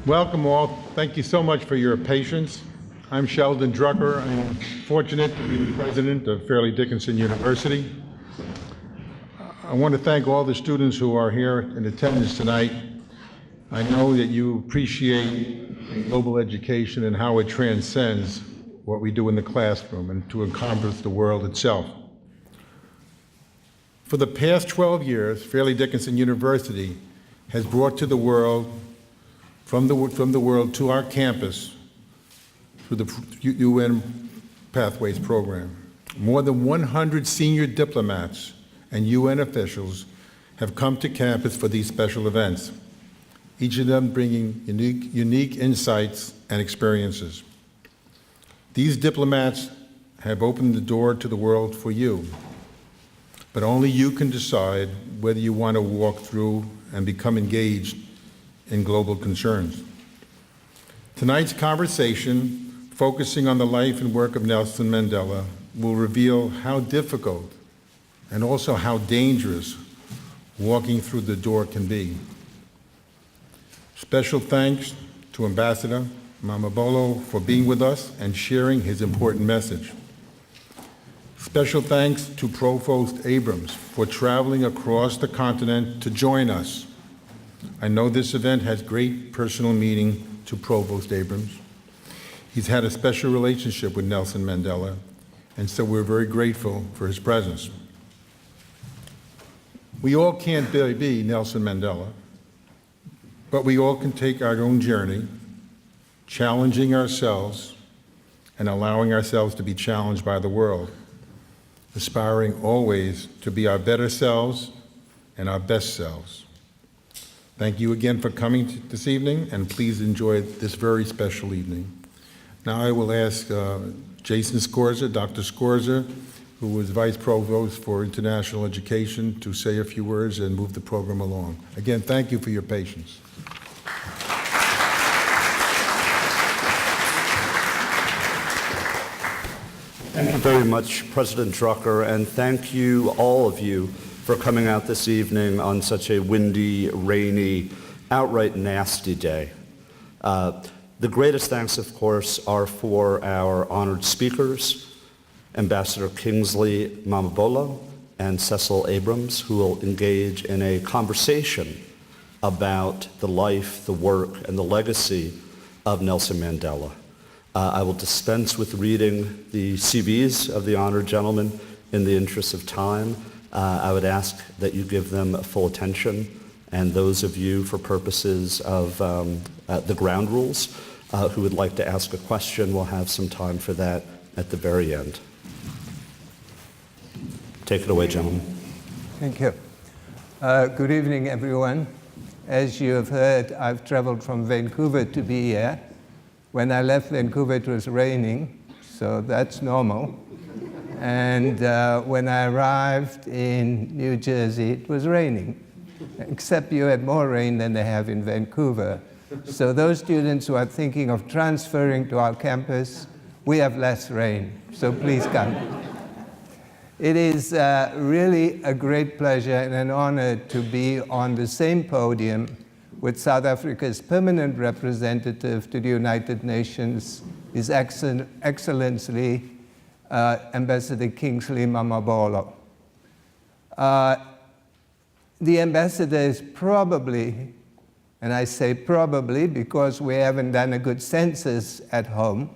Welcome all. Thank you so much for your patience. I'm Sheldon Drucker. I'm fortunate to be the president of Fairleigh Dickinson University. I want to thank all the students who are here in attendance tonight. I know that you appreciate global education and how it transcends what we do in the classroom and to encompass the world itself. For the past 12 years, Fairleigh Dickinson University has brought to the world, from the world to our campus through the UN Pathways program. More than 100 senior diplomats and UN officials have come to campus for these special events, each of them bringing unique insights and experiences. These diplomats have opened the door to the world for you, but only you can decide whether you want to walk through and become engaged in global concerns. Tonight's conversation, focusing on the life and work of Nelson Mandela, will reveal how difficult and also how dangerous walking through the door can be. Special thanks to Ambassador Mamabolo for being with us and sharing his important message. Special thanks to Provost Abrams for traveling across the continent to join us. I know this event has great personal meaning to Provost Abrams. He's had a special relationship with Nelson Mandela, and so we're very grateful for his presence. We all can't be Nelson Mandela, but we all can take our own journey, challenging ourselves and allowing ourselves to be challenged by the world, aspiring always to be our better selves and our best selves. Thank you again for coming this evening, and please enjoy this very special evening. Now I will ask Jason Scorza, Dr. Scorza, who was Vice Provost for International Education, to say a few words and move the program along. Again, thank you for your patience. Thank you very much, President Drucker, and thank you, all of you, for coming out this evening on such a windy, rainy, outright nasty day. The greatest thanks, of course, are for our honored speakers, Ambassador Kingsley Mamabolo and Cecil Abrams, who will engage in a conversation about the life, the work, and the legacy of Nelson Mandela. I will dispense with reading the CVs of the honored gentlemen in the interest of time. I would ask that you give them full attention, and those of you, for purposes of the ground rules, who would like to ask a question, we'll have some time for that at the very end. Take it away, gentlemen. Thank you. Good evening, everyone. As you have heard, I've traveled from Vancouver to be here. When I left Vancouver, it was raining, so that's normal. And when I arrived in New Jersey, it was raining, except you had more rain than they have in Vancouver. So those students who are thinking of transferring to our campus, we have less rain, so please come. It is really a great pleasure and an honor to be on the same podium with South Africa's permanent representative to the United Nations, His Excellency Ambassador Kingsley Mamabolo. The ambassador is probably, and I say probably because we haven't done a good census at home,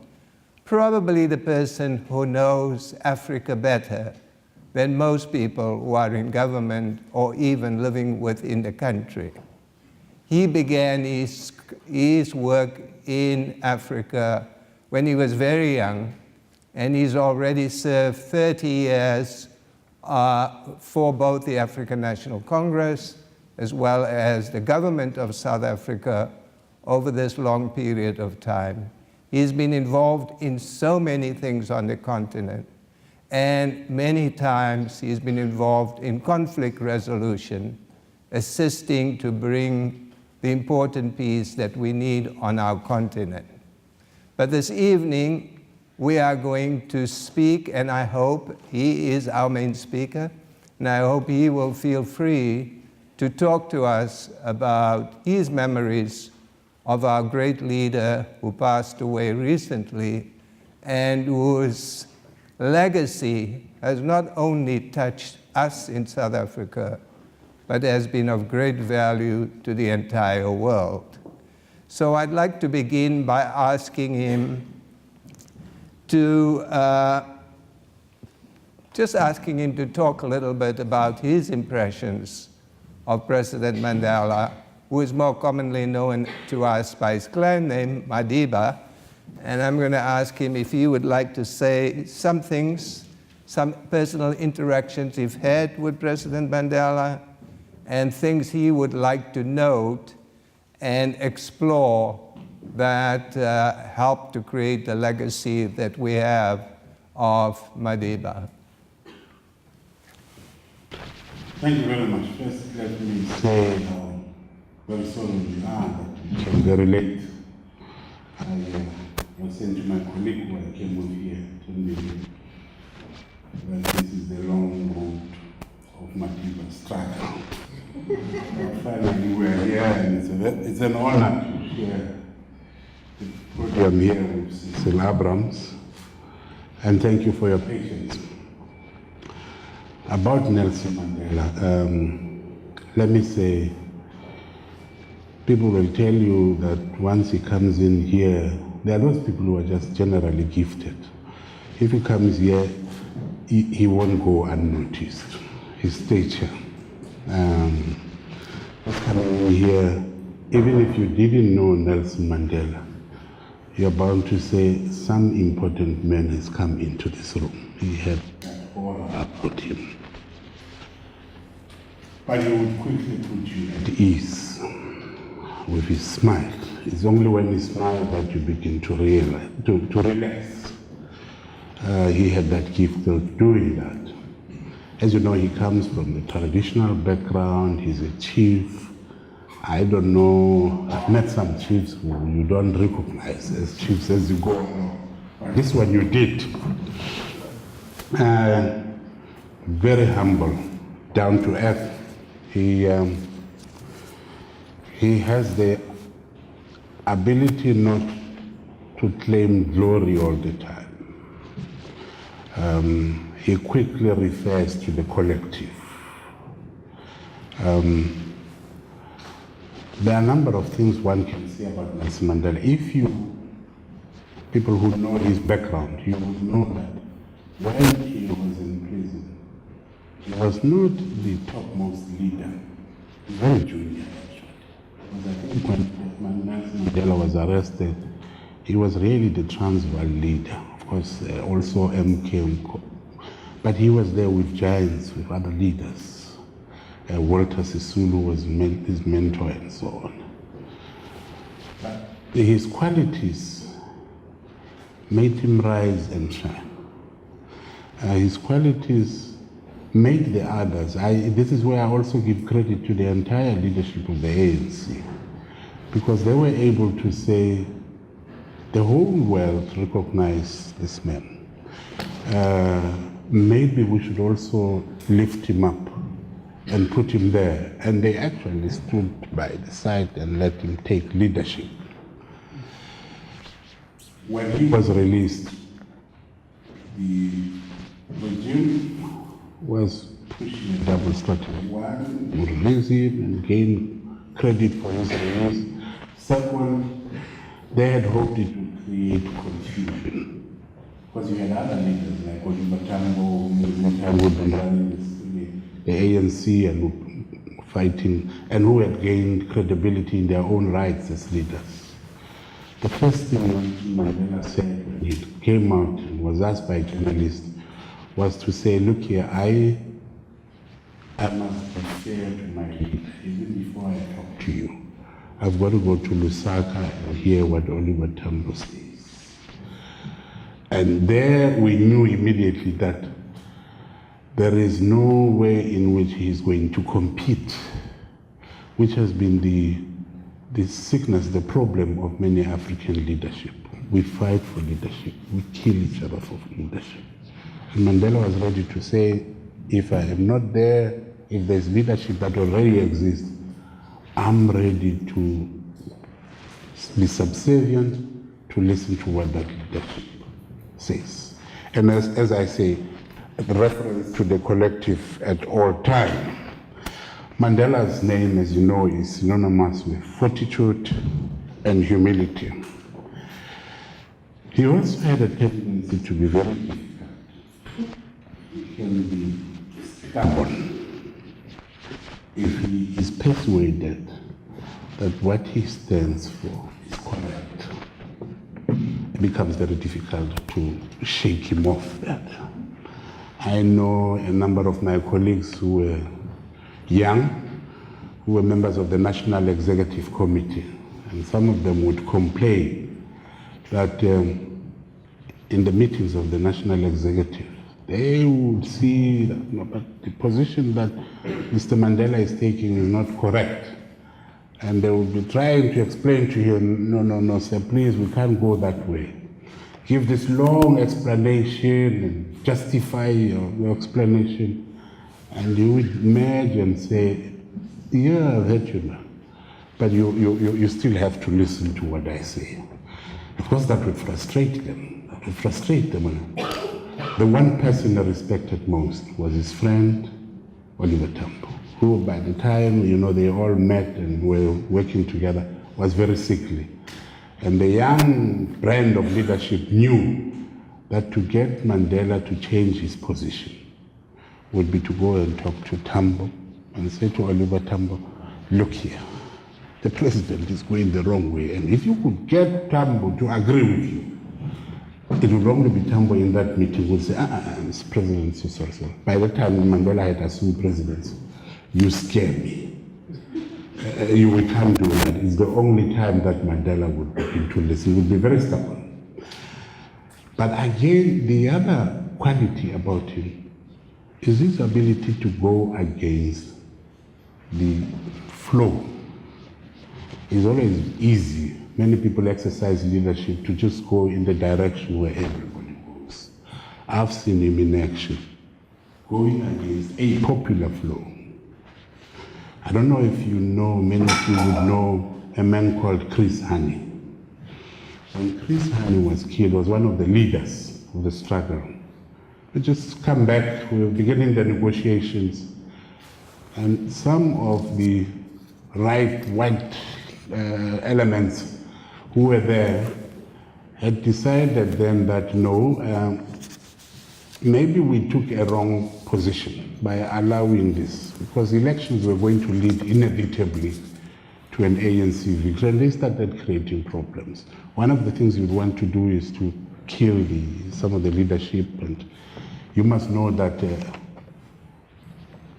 probably the person who knows Africa better than most people who are in government or even living within the country. He began his work in Africa when he was very young, and he's already served 30 years for both the African National Congress as well as the government of South Africa over this long period of time. He's been involved in so many things on the continent, and many times he's been involved in conflict resolution, assisting to bring the important peace that we need on our continent. But this evening, we are going to speak, and I hope he is our main speaker, and I hope he will feel free to talk to us about his memories of our great leader who passed away recently and whose legacy has not only touched us in South Africa, but has been of great value to the entire world. So I'd like to begin by asking him to talk a little bit about his impressions of President Mandela, who is more commonly known to us by his clan name, Madiba. And I'm going to ask him if he would like to say some things, some personal interactions he's had with President Mandela, and things he would like to note and explore that helped to create the legacy that we have of Madiba. Thank you very much. First, let me say how very sorry we are that we came very late. I was saying to my colleague when I came on here, told me that this is the long road of Madiba's struggle. But finally, we're here, and it's an honor to share the podium here with Cecil Abrams. And thank you for your patience. About Nelson Mandela, let me say, people will tell you that once he comes in here, there are those people who are just generally gifted. If he comes here, he won't go unnoticed. His stature. Coming in here, even if you didn't know Nelson Mandela, you're bound to say some important man has come into this room. He had all about him. But he would quickly put you at ease with his smile. It's only when he smiles that you begin to realize, to relax. He had that gift of doing that. As you know, he comes from the traditional background. He's a chief. I don't know, I've met some chiefs who you don't recognize as chiefs as you go along. This one you did. Very humble, down to earth. He has the ability not to claim glory all the time. He quickly refers to the collective. There are a number of things one can say about Nelson Mandela. If people who know his background, you would know that when he was in prison, he was not the topmost leader. He was very junior, actually. Because I think when Nelson Mandela was arrested, he was really the Transvaal leader. Of course, also MK. But he was there with giants, with other leaders. Walter Sisulu was his mentor and so on. But his qualities made him rise and shine. His qualities made the others. This is where I also give credit to the entire leadership of the ANC, because they were able to say, the whole world recognized this man. Maybe we should also lift him up and put him there. And they actually stood by the side and let him take leadership. When he was released, the regime was pushing a double strategy. One, would release him and gain credit for his release. Second, they had hoped it would create confusion. Because you had other leaders like Oliver Tambo, who had been running the ANC and fighting, and who had gained credibility in their own rights as leaders. The first thing Mandela said when he came out and was asked by journalists was to say, look here, I must be fair to my leader. Even before I talk to you, I've got to go to Lusaka and hear what Oliver Tambo says. And there we knew immediately that there is no way in which he is going to compete, which has been the sickness, the problem of many African leadership. We fight for leadership. We kill each other for leadership. And Mandela was ready to say, if I am not there, if there's leadership that already exists, I'm ready to be subservient to listen to what that leadership says. And as I say, the reference to the collective at all time. Mandela's name, as you know, is synonymous with fortitude and humility. He also had a tendency to be very difficult. He can be stubborn if he is persuaded that what he stands for is correct. It becomes very difficult to shake him off that. I know a number of my colleagues who were young, who were members of the National Executive Committee, and some of them would complain that in the meetings of the National Executive, they would see that no, but the position that Mr. Mandela is taking is not correct. And they would be trying to explain to him, no, sir, please, we can't go that way. Give this long explanation and justify your explanation. And you would emerge and say, yeah, I've heard you now. But you still have to listen to what I say. Of course, that would frustrate them. That would frustrate them. The one person I respected most was his friend, Oliver Tambo, who by the time, they all met and were working together, was very sickly. And the young brand of leadership knew that to get Mandela to change his position would be to go and talk to Tambo and say to Oliver Tambo, look here, the president is going the wrong way, and if you could get Tambo to agree with you, it would only be Tambo in that meeting who would say, Mr. President, sorry. By the time Mandela had assumed presidency, you scare me. We can't do that. It's the only time that Mandela would begin to listen. He would be very stubborn. But again, the other quality about him is his ability to go against the flow. It's always easy. Many people exercise leadership to just go in the direction where everybody goes. I've seen him in action, going against a popular flow. I don't know if you know, many of you would know a man called Chris Hani. When Chris Hani was killed, was one of the leaders of the struggle. We just come back, we were beginning the negotiations, and some of the right white elements who were there had decided then that no, maybe we took a wrong position by allowing this, because elections were going to lead inevitably to an ANC victory, and they started creating problems. One of the things you'd want to do is to kill some of the leadership, and you must know that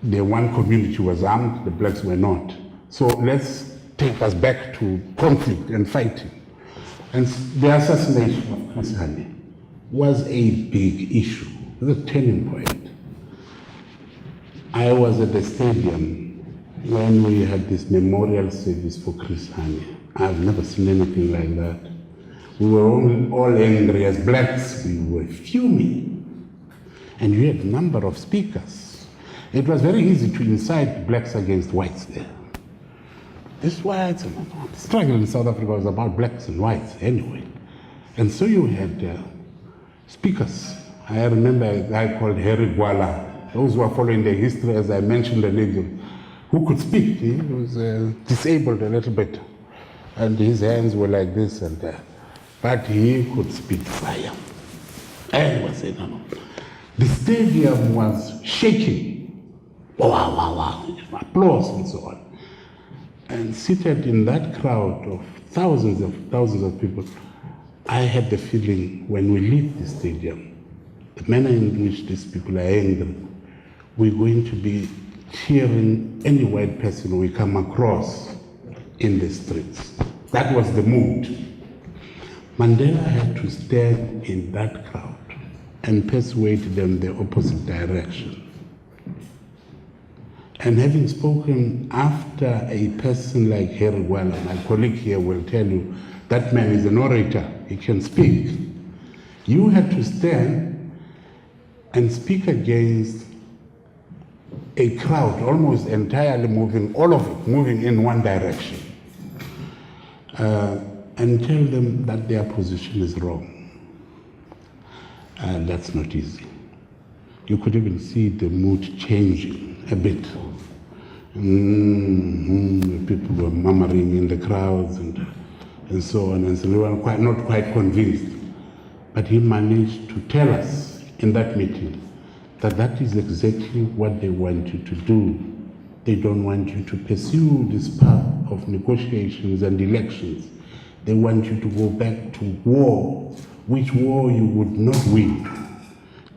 the one community was armed, the blacks were not. So let's take us back to conflict and fighting. And the assassination of Chris Hani was a big issue. It was a turning point. I was at the stadium when we had this memorial service for Chris Hani. I've never seen anything like that. We were all angry as blacks. We were fuming. And you had a number of speakers. It was very easy to incite blacks against whites there. This whites, the struggle in South Africa was about blacks and whites anyway. And so you had speakers. I remember a guy called Harry Gwala. Those who are following the history, as I mentioned, the name, who could speak. He was disabled a little bit, and his hands were like this and that. But he could spit fire. And was saying, no. The stadium was shaking. Wow. Applause and so on. And seated in that crowd of thousands of people, I had the feeling when we leave the stadium, the manner in which these people are angry, we're going to be cheering any white person we come across in the streets. That was the mood. Mandela had to stand in that crowd and persuade them the opposite direction. And having spoken after a person like Harry Gwala, my colleague here will tell you, that man is an orator, he can speak. You had to stand and speak against a crowd almost entirely moving, all of it moving in one direction. and tell them that their position is wrong. And that's not easy. You could even see the mood changing a bit. People were murmuring in the crowds and so on, and so they were not quite convinced. But he managed to tell us in that meeting that that is exactly what they want you to do. They don't want you to pursue this path of negotiations and elections. They want you to go back to war, which war you would not win.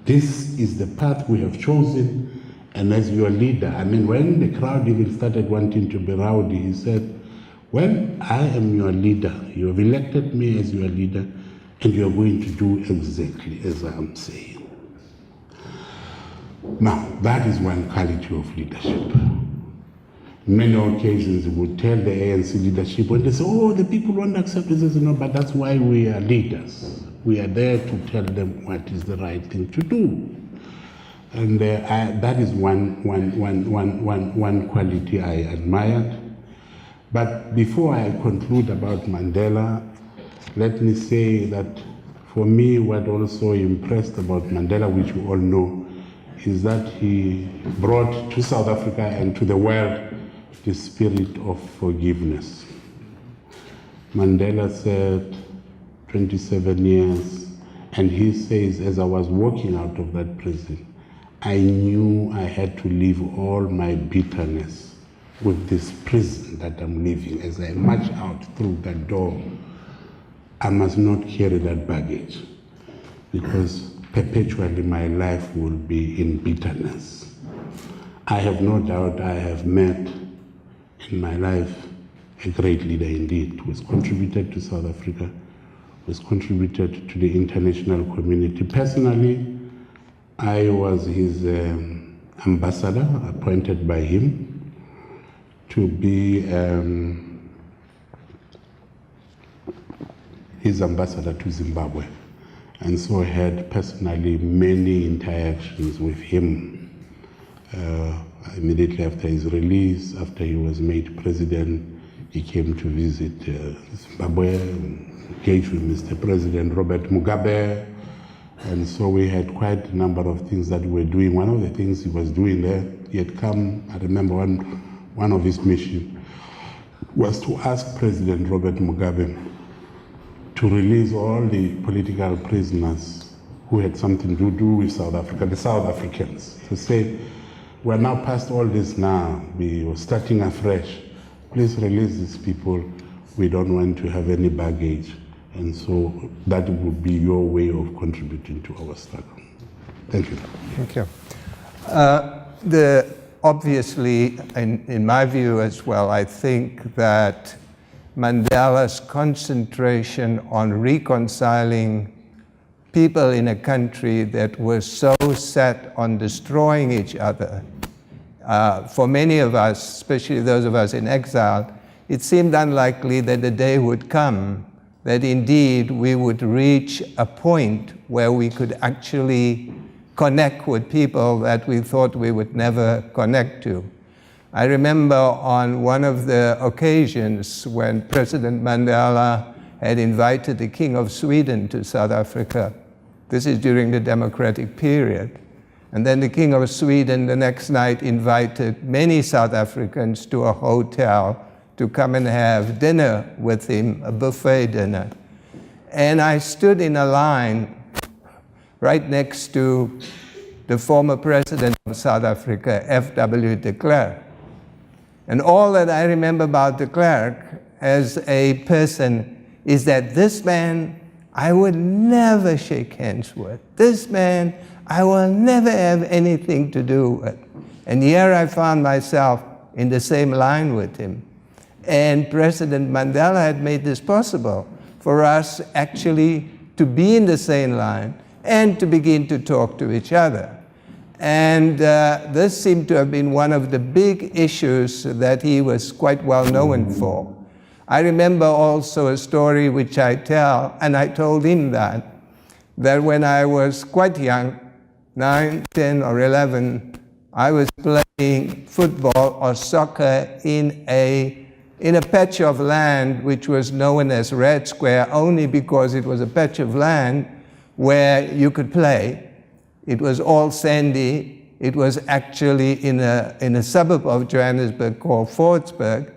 This is the path we have chosen, and as your leader, I mean, when the crowd even started wanting to be rowdy, he said, well, I am your leader. You have elected me as your leader, and you're going to do exactly as I am saying. Now, that is one quality of leadership. Many occasions we would tell the ANC leadership when they say, oh, the people won't accept this, no, but that's why we are leaders. We are there to tell them what is the right thing to do. And that is one quality I admired. But before I conclude about Mandela, let me say that for me, what also impressed about Mandela, which we all know, is that he brought to South Africa and to the world the spirit of forgiveness. Mandela said 27 years, and he says, as I was walking out of that prison, I knew I had to leave all my bitterness with this prison that I'm living. As I march out through that door, I must not carry that baggage, because perpetually my life will be in bitterness. I have no doubt I have met in my life a great leader indeed, who has contributed to South Africa, who has contributed to the international community. Personally, I was his ambassador, appointed by him to be his ambassador to Zimbabwe. And so I had personally many interactions with him. Immediately after his release, after he was made president, he came to visit Zimbabwe, engaged with Mr. President Robert Mugabe, and so we had quite a number of things that we were doing. One of the things he was doing there, he had come, I remember one of his missions was to ask President Robert Mugabe to release all the political prisoners who had something to do with South Africa, the South Africans, to say, we're now past all this now, we are starting afresh. Please release these people. We don't want to have any baggage. And so that would be your way of contributing to our struggle. Thank you. Thank you. Obviously, in my view as well, I think that Mandela's concentration on reconciling people in a country that was so set on destroying each other, for many of us, especially those of us in exile, it seemed unlikely that the day would come that indeed we would reach a point where we could actually connect with people that we thought we would never connect to. I remember on one of the occasions when President Mandela had invited the King of Sweden to South Africa. This is during the democratic period. And then the King of Sweden the next night invited many South Africans to a hotel to come and have dinner with him, a buffet dinner. And I stood in a line right next to the former president of South Africa, F.W. de Klerk. And all that I remember about de Klerk as a person is that this man I would never shake hands with. This man I will never have anything to do with. And here I found myself in the same line with him. And President Mandela had made this possible for us actually to be in the same line and to begin to talk to each other. And this seemed to have been one of the big issues that he was quite well known for. I remember also a story which I tell, and I told him that when I was quite young, 9, 10, or 11, I was playing football or soccer in a in a patch of land which was known as Red Square only because it was a patch of land where you could play. It was all sandy. It was actually in a suburb of Johannesburg called Fordsburg.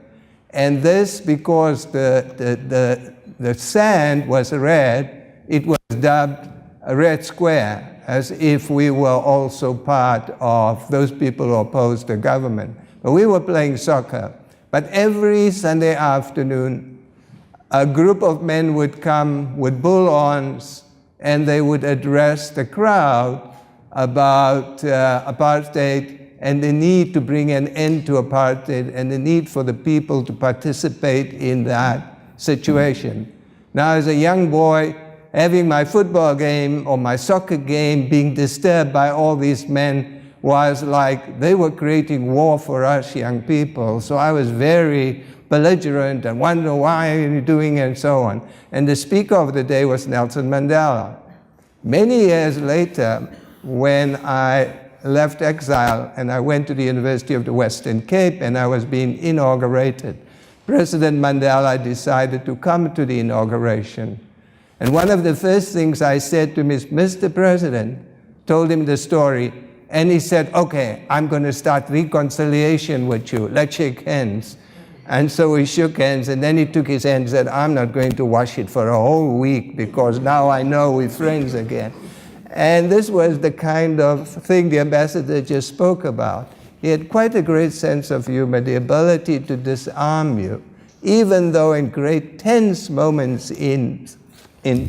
And this, because the sand was red, it was dubbed a Red Square, as if we were also part of those people who opposed the government. But we were playing soccer. But every Sunday afternoon, a group of men would come with bull-horns, and they would address the crowd about apartheid and the need to bring an end to apartheid and the need for the people to participate in that situation. Now, as a young boy, having my football game or my soccer game being disturbed by all these men was like they were creating war for us young people. So I was very belligerent and wonder why are you doing it and so on. And the speaker of the day was Nelson Mandela. Many years later, when I left exile and I went to the University of the Western Cape and I was being inaugurated, President Mandela decided to come to the inauguration. And one of the first things I said to him is, Mr. President, told him the story, and he said, okay, I'm going to start reconciliation with you. Let's shake hands. And so we shook hands, and then he took his hand and said, I'm not going to wash it for a whole week because now I know we're friends again. And this was the kind of thing the ambassador just spoke about. He had quite a great sense of humor, the ability to disarm you, even though in great tense moments in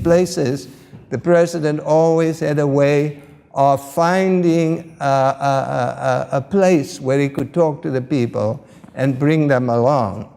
places, the president always had a way of finding a place where he could talk to the people and bring them along.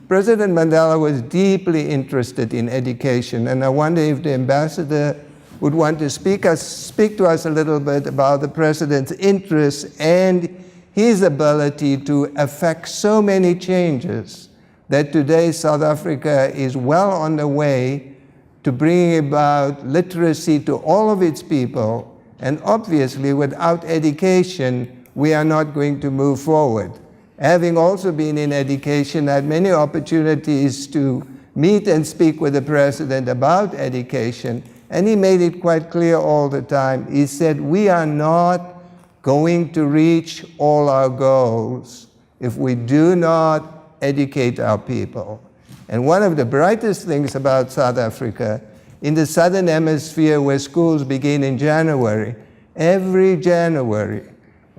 President Mandela was deeply interested in education, and I wonder if the ambassador would want to speak to us a little bit about the president's interest and his ability to affect so many changes that today South Africa is well on the way to bringing about literacy to all of its people, and obviously without education, we are not going to move forward. Having also been in education, I had many opportunities to meet and speak with the president about education, and he made it quite clear all the time. He said, we are not going to reach all our goals if we do not educate our people. And one of the brightest things about South Africa, in the Southern Hemisphere where schools begin in January, every January,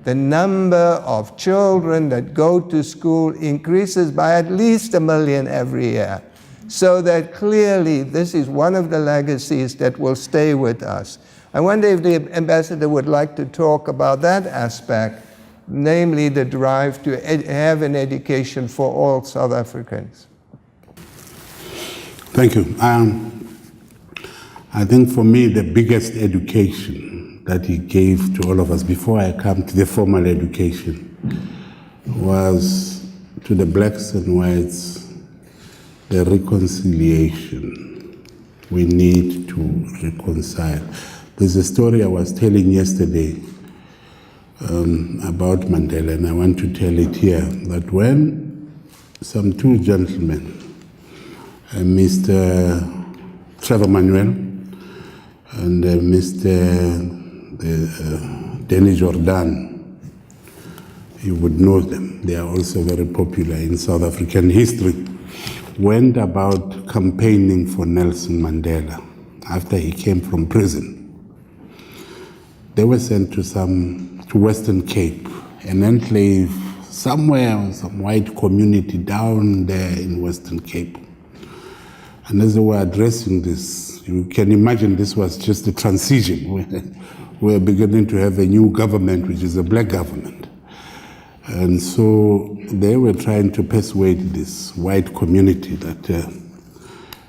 the number of children that go to school increases by at least 1 million every year. So that clearly this is one of the legacies that will stay with us. I wonder if the ambassador would like to talk about that aspect, namely the drive to have an education for all South Africans. Thank you. I think for me, the biggest education that he gave to all of us before I come to the formal education was to the blacks and whites, the reconciliation. We need to reconcile. There's a story I was telling yesterday about Mandela, and I want to tell it here, that when some two gentlemen, Mr. Trevor Manuel and Mr. Denny Jordan, you would know them. They are also very popular in South African history. Went about campaigning for Nelson Mandela after he came from prison. They were sent to Western Cape, an enclave somewhere, some white community down there in Western Cape. And as they were addressing this, you can imagine this was just a transition. We're beginning to have a new government, which is a black government. And so they were trying to persuade this white community that,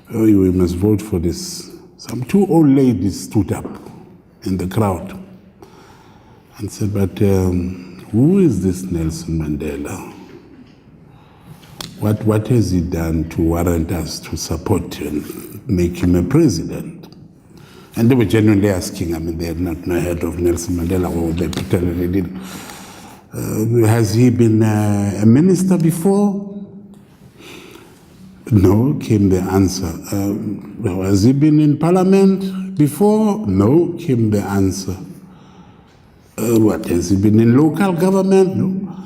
we must vote for this. Some two old ladies stood up in the crowd and said, but who is this Nelson Mandela? What has he done to warrant us to support him, make him a president? And they were genuinely asking, they had not heard of Nelson Mandela, or they pretended they didn't. Has he been a minister before? No, came the answer. Has he been in parliament before? No, came the answer. What, has he been in local government? No.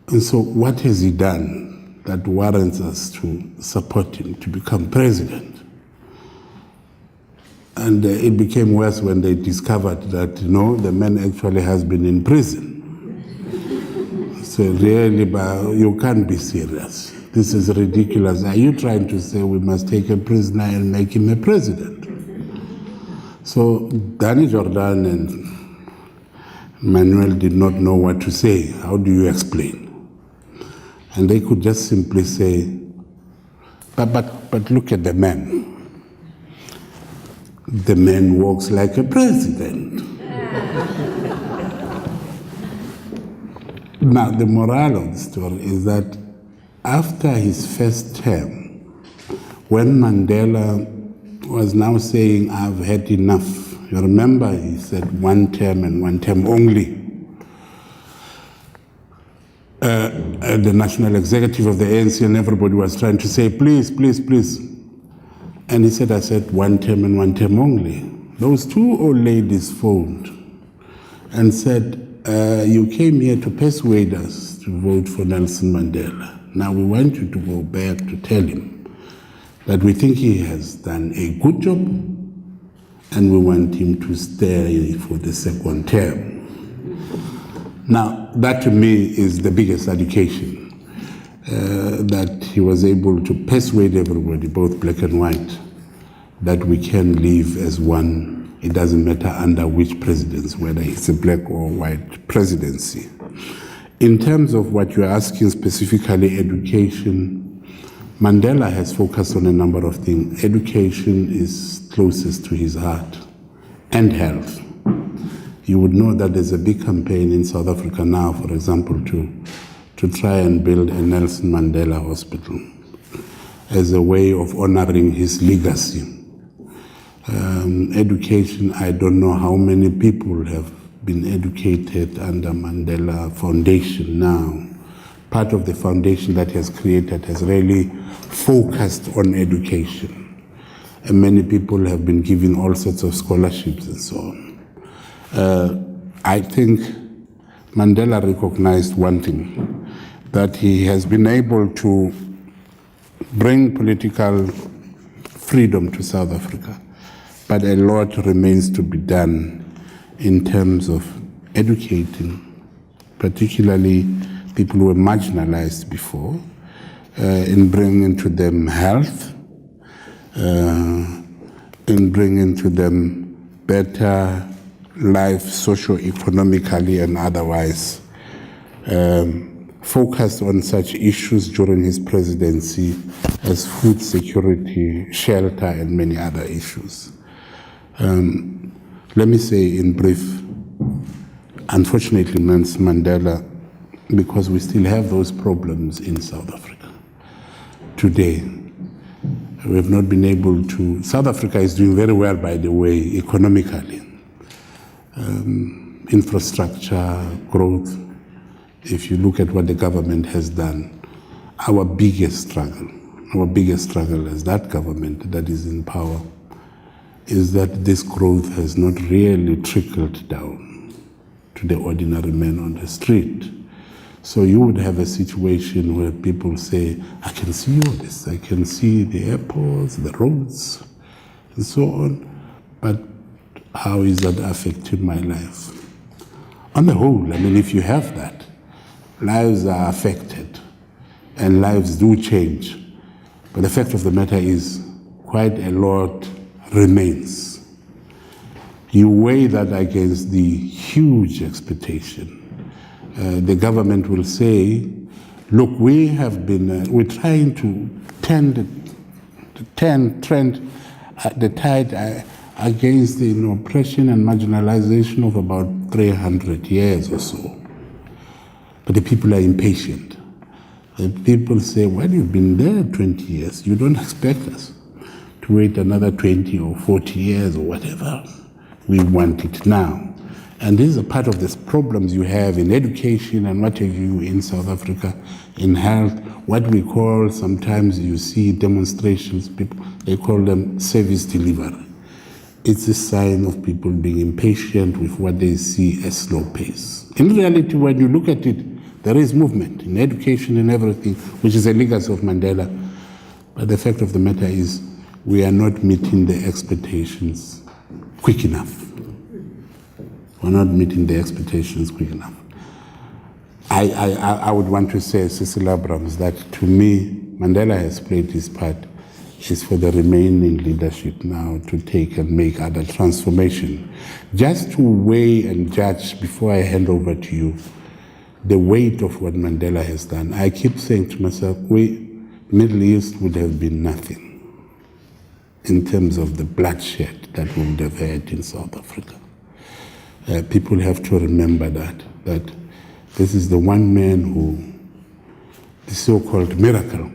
And so what has he done that warrants us to support him to become president? And it became worse when they discovered that, no, the man actually has been in prison. So really, but you can't be serious. This is ridiculous. Are you trying to say we must take a prisoner and make him a president? So Danny Jordan and Manuel did not know what to say. How do you explain? And they could just simply say, but look at the man. The man walks like a president. Now, the moral of the story is that after his first term, when Mandela was now saying, I've had enough, you remember he said 1 term and 1 term only. The national executive of the ANC and everybody was trying to say, please, please, please. And he said, I said 1 term and 1 term only. Those 2 old ladies phoned and said, you came here to persuade us to vote for Nelson Mandela. Now we want you to go back to tell him that we think he has done a good job and we want him to stay for the 2nd term. Now, that to me is the biggest education, that he was able to persuade everybody, both black and white, that we can live as one. It doesn't matter under which presidency, whether it's a black or white presidency. In terms of what you're asking specifically, education, Mandela has focused on a number of things. Education is closest to his heart, and health. You would know that there's a big campaign in South Africa now, for example, to try and build a Nelson Mandela hospital as a way of honoring his legacy. Education, I don't know how many people have been educated under Mandela Foundation now. Part of the foundation that has created has really focused on education. And many people have been given all sorts of scholarships and so on. I think Mandela recognized one thing, that he has been able to bring political freedom to South Africa. But a lot remains to be done in terms of educating, particularly people who were marginalized before, in bringing to them health, in bringing to them better life socio-economically and otherwise, focused on such issues during his presidency as food security, shelter, and many other issues. Let me say in brief, unfortunately, Nelson Mandela, because we still have those problems in South Africa today, we have not been able to. South Africa is doing very well, by the way, economically. Infrastructure, growth. If you look at what the government has done, our biggest struggle as that government that is in power is that this growth has not really trickled down to the ordinary man on the street. So you would have a situation where people say, I can see all this, I can see the airports, the roads, and so on, but how is that affecting my life? On the whole, I mean, if you have that, lives are affected and lives do change. But the fact of the matter is quite a lot remains. You weigh that against the huge expectation. The government will say, look, we have been, we're trying to trend the tide against the oppression and marginalization of about 300 years or so. But the people are impatient. The people say, well, you've been there 20 years. You don't expect us to wait another 20 or 40 years or whatever. We want it now. And this is a part of the problems you have in education and what have you in South Africa, in health, what we call, sometimes you see demonstrations, people, they call them service delivery. It's a sign of people being impatient with what they see as slow pace. In reality, when you look at it, there is movement in education and everything, which is a legacy of Mandela. But the fact of the matter is, we are not meeting the expectations quick enough. We're not meeting the expectations quick enough. I would want to say, Cecil Abrams, that to me, Mandela has played his part. It's for the remaining leadership now to take and make other transformation. Just to weigh and judge, before I hand over to you, the weight of what Mandela has done. I keep saying to myself, Middle East would have been nothing in terms of the bloodshed that we would have had in South Africa. People have to remember that this is the one man who, the so-called miracle,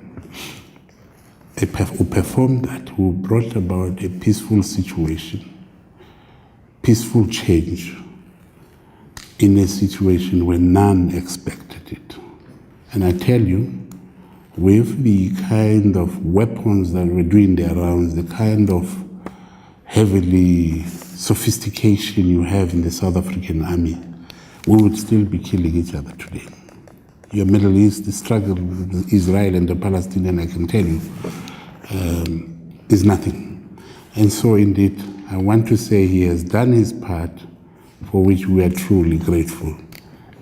who performed that, who brought about a peaceful situation, peaceful change in a situation where none expected it. And I tell you, with the kind of weapons that were doing their rounds, the kind of heavily sophistication you have in the South African army, we would still be killing each other today. Your Middle East, the struggle with Israel and the Palestinian, I can tell you, is nothing. And so indeed, I want to say he has done his part, for which we are truly grateful.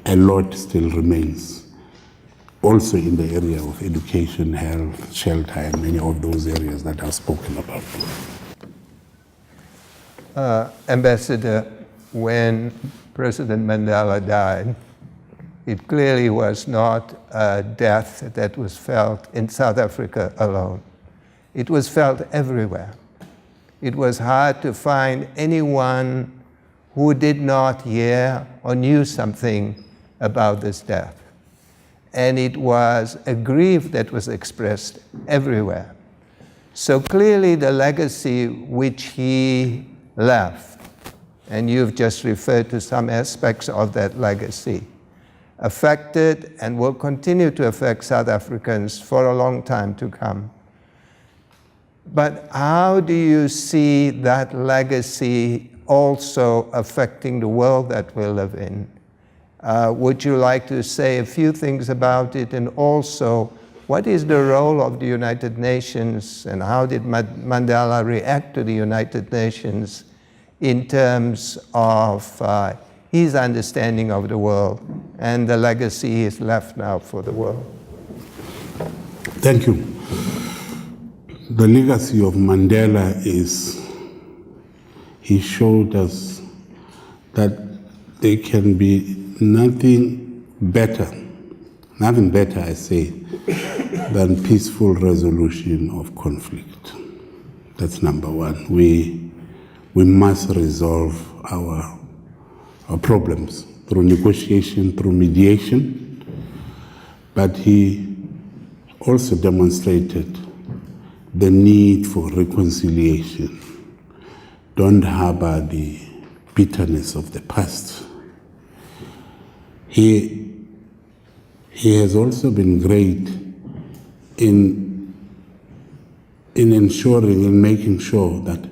A lot still remains, also in the area of education, health, shelter, and many of those areas that I've spoken about. Ambassador, when President Mandela died, it clearly was not a death that was felt in South Africa alone. It was felt everywhere. It was hard to find anyone who did not hear or knew something about this death. And it was a grief that was expressed everywhere. So clearly the legacy which he left, and you've just referred to some aspects of that legacy, affected and will continue to affect South Africans for a long time to come. But how do you see that legacy also affecting the world that we live in? Would you like to say a few things about it? And also, what is the role of the United Nations, and how did Mandela react to the United Nations in terms of his understanding of the world and the legacy he has left now for the world? Thank you. The legacy of Mandela is, he showed us that there can be nothing better, I say, than peaceful resolution of conflict. That's number one. We must resolve our problems through negotiation, through mediation. But he also demonstrated the need for reconciliation. Don't harbor the bitterness of the past. He has also been great in ensuring, in making sure that,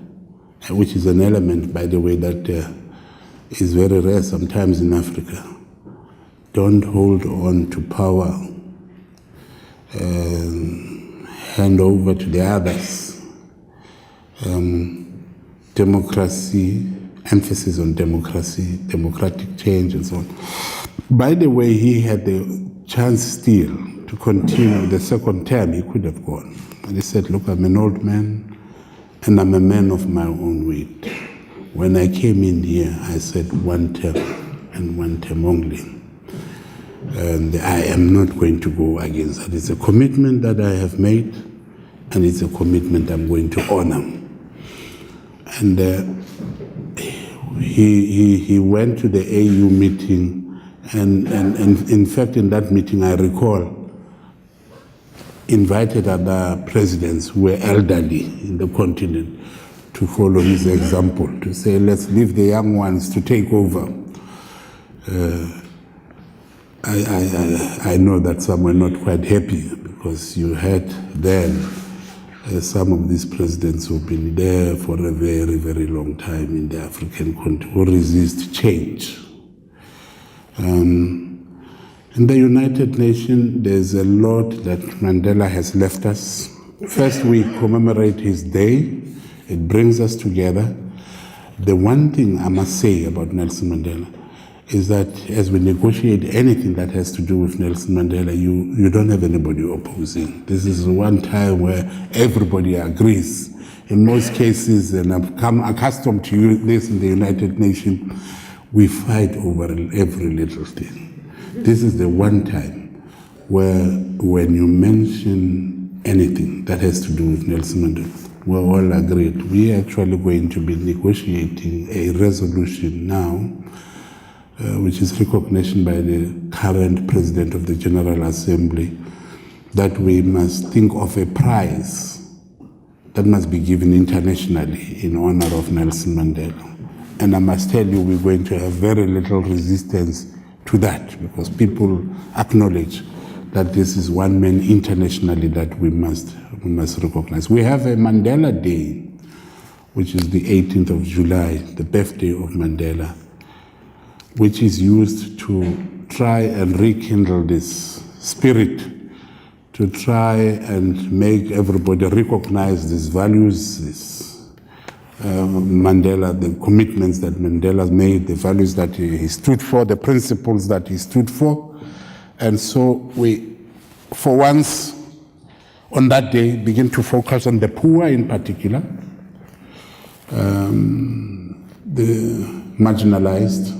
which is an element, by the way, that is very rare sometimes in Africa. Don't hold on to power, hand over to the others. Democracy, emphasis on democracy, democratic change, and so on. By the way, he had the chance still to continue the second term. He could have gone. And he said, look, I'm an old man, and I'm a man of my own weight. When I came in here, I said one term, and one term only. And I am not going to go against that. It's a commitment that I have made, and it's a commitment I'm going to honor. And he went to the AU meeting, and in fact, in that meeting, I recall, invited other presidents who were elderly in the continent to follow his example, to say, let's leave the young ones to take over I know that some were not quite happy because you had then some of these presidents who've been there for a very, very long time in the African continent who resist change. In the United Nations, there's a lot that Mandela has left us. First, we commemorate his day. It brings us together. The one thing I must say about Nelson Mandela is that as we negotiate anything that has to do with Nelson Mandela, you don't have anybody opposing. This is one time where everybody agrees. In most cases, and I've come accustomed to this in the United Nations, we fight over every little thing. This is the one time where when you mention anything that has to do with Nelson Mandela, we're all agreed. We are actually going to be negotiating a resolution now, which is recognition by the current President of the General Assembly, that we must think of a prize that must be given internationally in honor of Nelson Mandela. And I must tell you, we're going to have very little resistance to that because people acknowledge that this is one man internationally that we must recognize. We have a Mandela Day, which is the 18th of July, the birthday of Mandela, which is used to try and rekindle this spirit, to try and make everybody recognize these values, Mandela, the commitments that Mandela made, the values that he stood for, the principles that he stood for. And so we, for once, on that day, begin to focus on the poor in particular, the marginalized,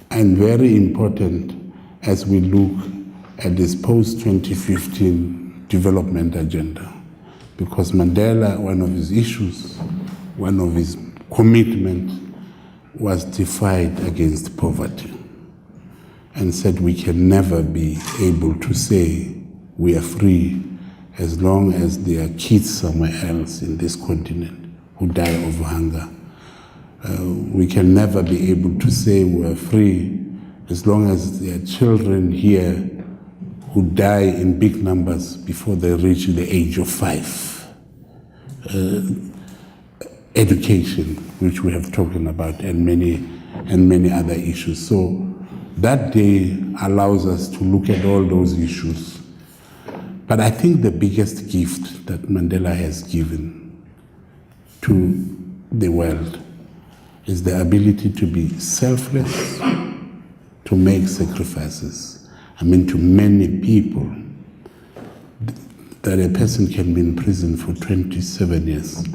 and very important as we look at this post-2015 development agenda. Because Mandela, one of his issues, one of his commitments was to fight against poverty and said we can never be able to say we are free as long as there are kids somewhere else in this continent who die of hunger. We can never be able to say we are free as long as there are children here who die in big numbers before they reach the age of 5. Education, which we have talked about, and many other issues. So that day allows us to look at all those issues. But I think the biggest gift that Mandela has given to the world is the ability to be selfless, to make sacrifices. I mean, to many people, that a person can be in prison for 27 years,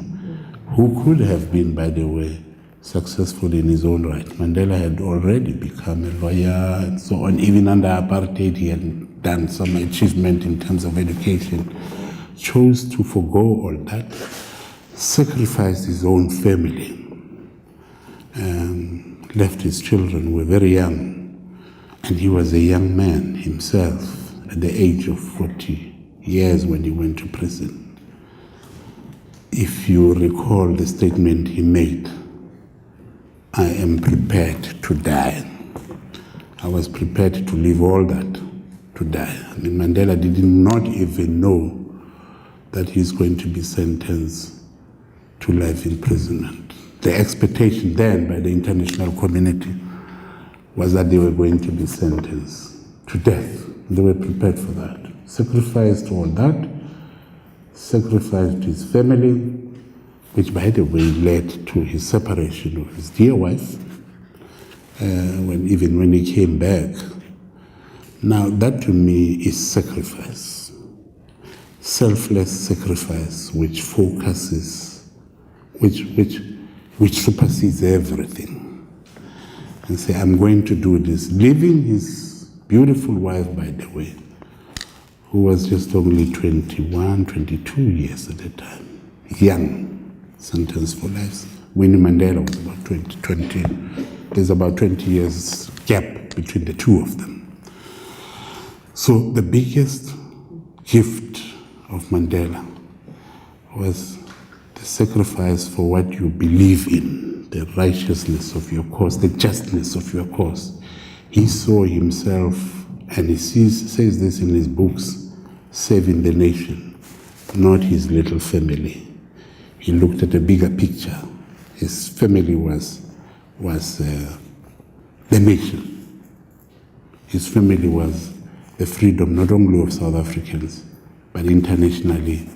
who could have been, by the way, successful in his own right. Mandela had already become a lawyer and so on. Even under apartheid, he had done some achievement in terms of education. Chose to forgo all that, sacrificed his own family, and left his children who were very young. And he was a young man himself at the age of 40 years when he went to prison. If you recall the statement he made, I am prepared to die. I was prepared to leave all that to die. I mean, Mandela did not even know that he's going to be sentenced to life imprisonment. The expectation then by the international community was that they were going to be sentenced to death. They were prepared for that. Sacrificed all that, sacrificed his family, which by the way led to his separation of his dear wife, even when he came back. Now that to me is sacrifice, selfless sacrifice, which focuses, which supersedes everything, and say, I'm going to do this, leaving his beautiful wife, by the way, who was just only 21, 22 years at the time, young, sentenced for life. Winnie Mandela was about 20. There's about 20 years gap between the two of them. So the biggest gift of Mandela was the sacrifice for what you believe in, the righteousness of your cause, the justness of your cause. He saw himself, and he says this in his books, saving the nation, not his little family. He looked at a bigger picture. His family was the nation. His family was the freedom not only of South Africans, but internationally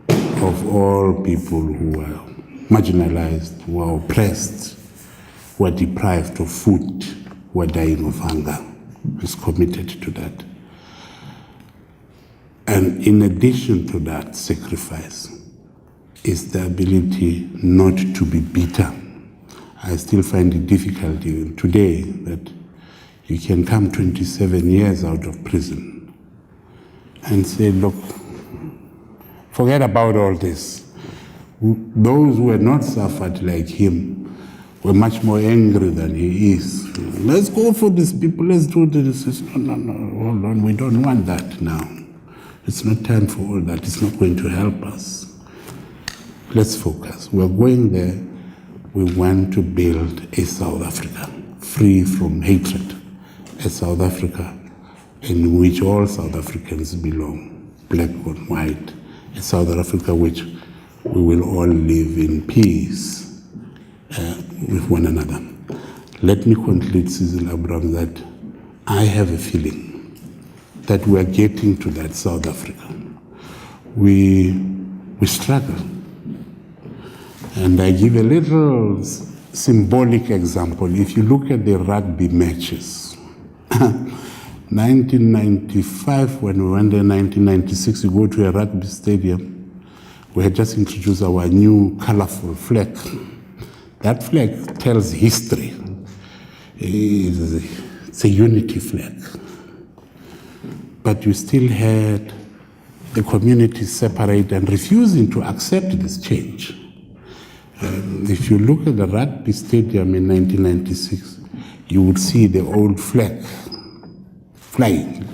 of all people who were marginalized, who were oppressed, who were deprived of food, who were dying of hunger. He was committed to that. And in addition to that sacrifice is the ability not to be bitter. I still find it difficult even today that you can come 27 years out of prison and say, look, forget about all this. Those who had not suffered like him were much more angry than he is. Let's go for these people, let's do this. No, hold on, we don't want that now. It's not time for all that, it's not going to help us. Let's focus. We're going there, we want to build a South Africa free from hatred, a South Africa in which all South Africans belong, black or white, a South Africa which we will all live in peace with one another. Let me conclude, Cecil Abraham, that I have a feeling that we are getting to that South Africa. We struggle. And I give a little symbolic example. If you look at the rugby matches, 1995, when we went there, 1996, we go to a rugby stadium. We had just introduced our new colorful flag. That flag tells history. It's a unity flag. But you still had the community separate and refusing to accept this change. If you look at the rugby stadium in 1996, you would see the old flag flying.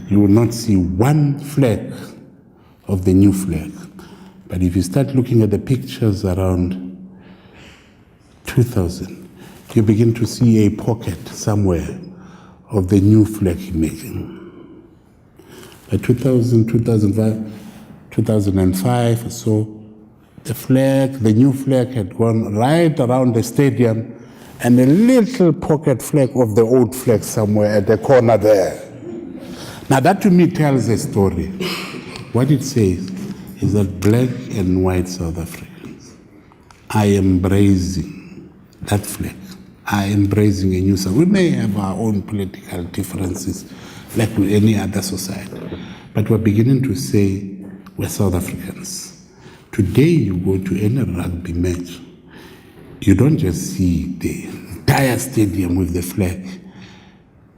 You will not see one flag of the new flag. But if you start looking at the pictures around 2000, you begin to see a pocket somewhere of the new flag making. By 2000, 2005, 2005 or so, the new flag had gone right around the stadium, and a little pocket flag of the old flag somewhere at the corner there. Now that to me tells a story. What it says is that black and white South Africans are embracing that flag, are embracing a new South. We may have our own political differences like with any other society, but we're beginning to say we're South Africans. Today you go to any rugby match, you don't just see the entire stadium with the flag.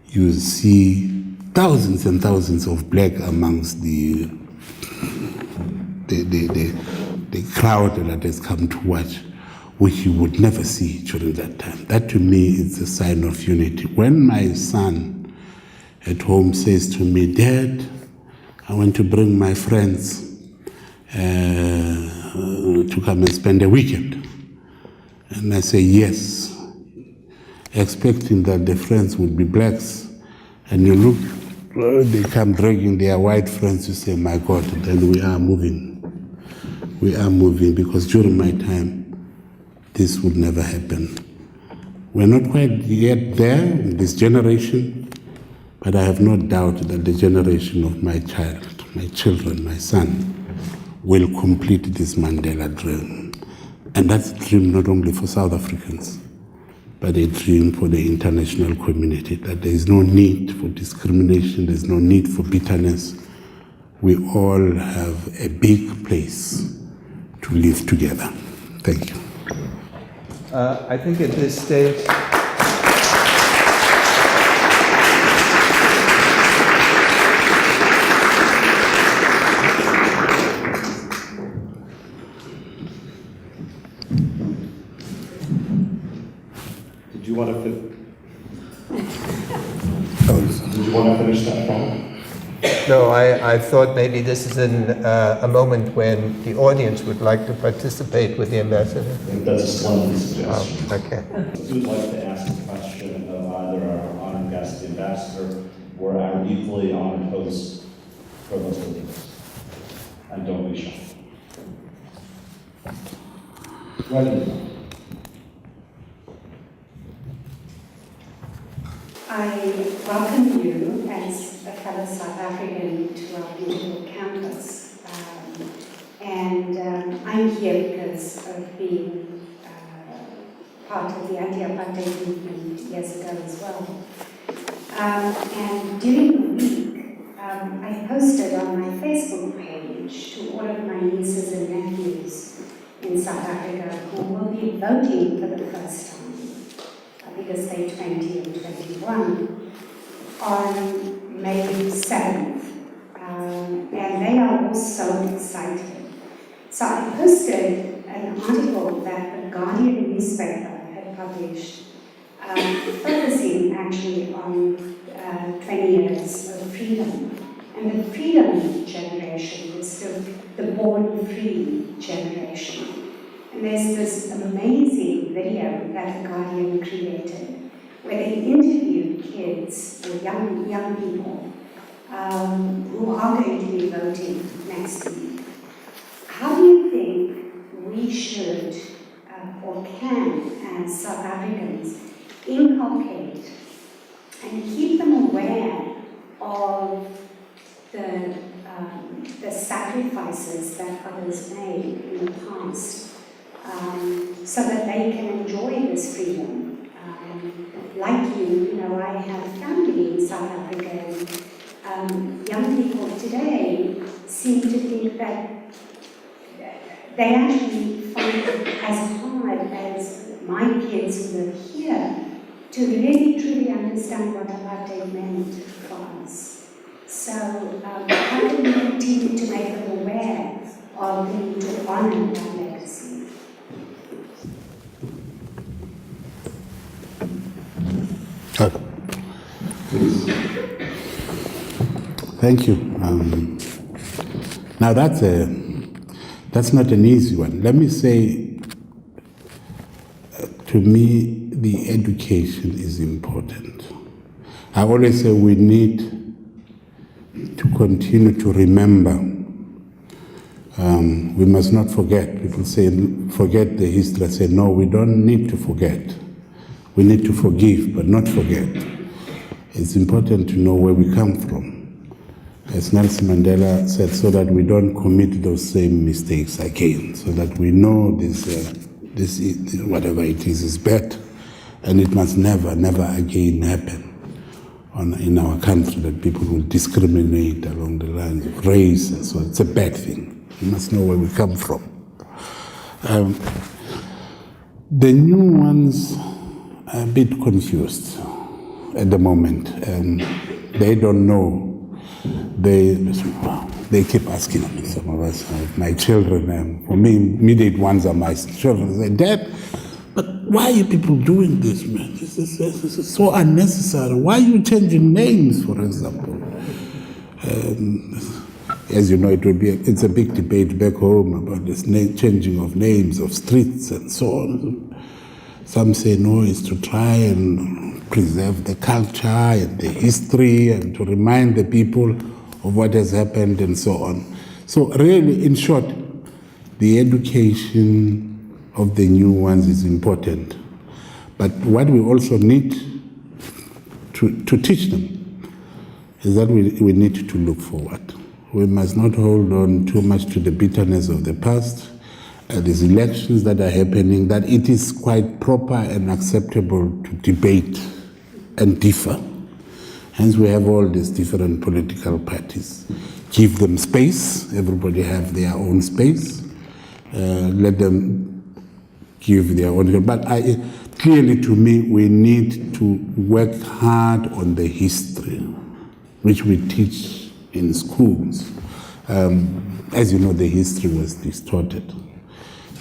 You see thousands and thousands of black amongst the crowd that has come to watch, which you would never see during that time. That to me is a sign of unity. When my son at home says to me, Dad, I want to bring my friends to come and spend a weekend. And I say yes, expecting that the friends would be blacks. And you look, they come dragging their white friends, you say, my God, then we are moving. We are moving, because during my time, this would never happen. We're not quite yet there in this generation, but I have no doubt that the generation of my child, my children, my son, will complete this Mandela dream. And that's a dream not only for South Africans, but a dream for the international community, that there is no need for discrimination, there's no need for bitterness. We all have a big place to live together. Thank you. I think at this stage, Did you want to finish that, Paul? No, I thought maybe this is a moment when the audience would like to participate with the ambassador. I think that's a splendid suggestion. Oh, okay. Who'd like to ask a question of either our honored guest, the ambassador, or our equally honored host, Provost Williams? And don't be shy. Ready? I welcome you as a fellow South African to our beautiful campus. I'm here because of being part of the anti-apartheid movement years ago as well. And during the week, I posted on my Facebook page to all of my nieces and nephews in South Africa who will be voting for the first time, because they're 20 and 21, on May 7th. And they are all so excited. So I posted an article that the Guardian newspaper had published, focusing actually on 20 years of freedom. And the freedom generation is the born-free generation. And there's this amazing video that the Guardian created where they interviewed kids or young people who are going to be voting next week. How do you think we should or can, as South Africans, inculcate and keep them aware of the sacrifices that others made in the past, so that they can enjoy this freedom? Like you know, I have family in South Africa, and young people today seem to think that they actually find it as hard as my kids who live here to really truly understand what apartheid meant for us. So how can we continue to make them aware of the need to honor that legacy? Thank you. Now that's not an easy one. Let me say, to me, the education is important. I always say we need to continue to remember. We must not forget. People say, forget the history. I say, no, we don't need to forget. We need to forgive, but not forget. It's important to know where we come from. As Nelson Mandela said, so that we don't commit those same mistakes again, so that we know this whatever it is bad, and it must never, never again happen in our country, that people will discriminate along the lines of race, and so it's a bad thing. We must know where we come from. The new ones are a bit confused at the moment. They don't know. They keep asking me, some of us, my children, for me, immediate ones are my children. They say, Dad, but why are you people doing this, man? This is so unnecessary. Why are you changing names, for example? As you know, it's a big debate back home about this changing of names of streets and so on. Some say no, it's to try and preserve the culture and the history and to remind the people of what has happened and so on. So really, in short, the education of the new ones is important. But what we also need to teach them is that we need to look forward. We must not hold on too much to the bitterness of the past. These elections that are happening, that it is quite proper and acceptable to debate and differ. Hence we have all these different political parties. Give them space, everybody have their own space. Let them give their own, but clearly to me we need to work hard on the history, which we teach in schools. As you know, the history was distorted.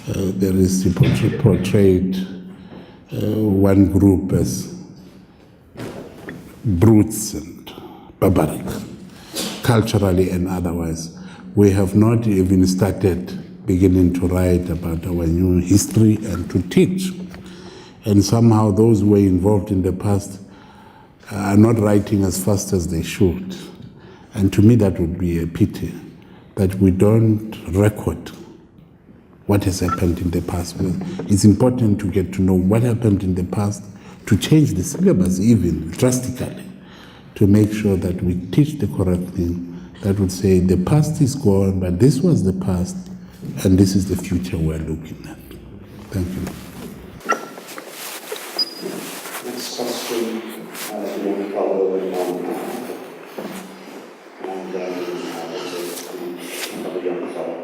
There is portrayed one group as brutes and barbaric. culturally and otherwise. We have not even started beginning to write about our new history and to teach. And somehow those who were involved in the past are not writing as fast as they should. And to me that would be a pity, that we don't record what has happened in the past. It's important to get to know what happened in the past, to change the syllabus even drastically, to make sure that we teach the correct thing, that would say the past is gone, but this was the past, and this is the future we're looking at. Thank you. Next question, you want to cover and then another young fellow.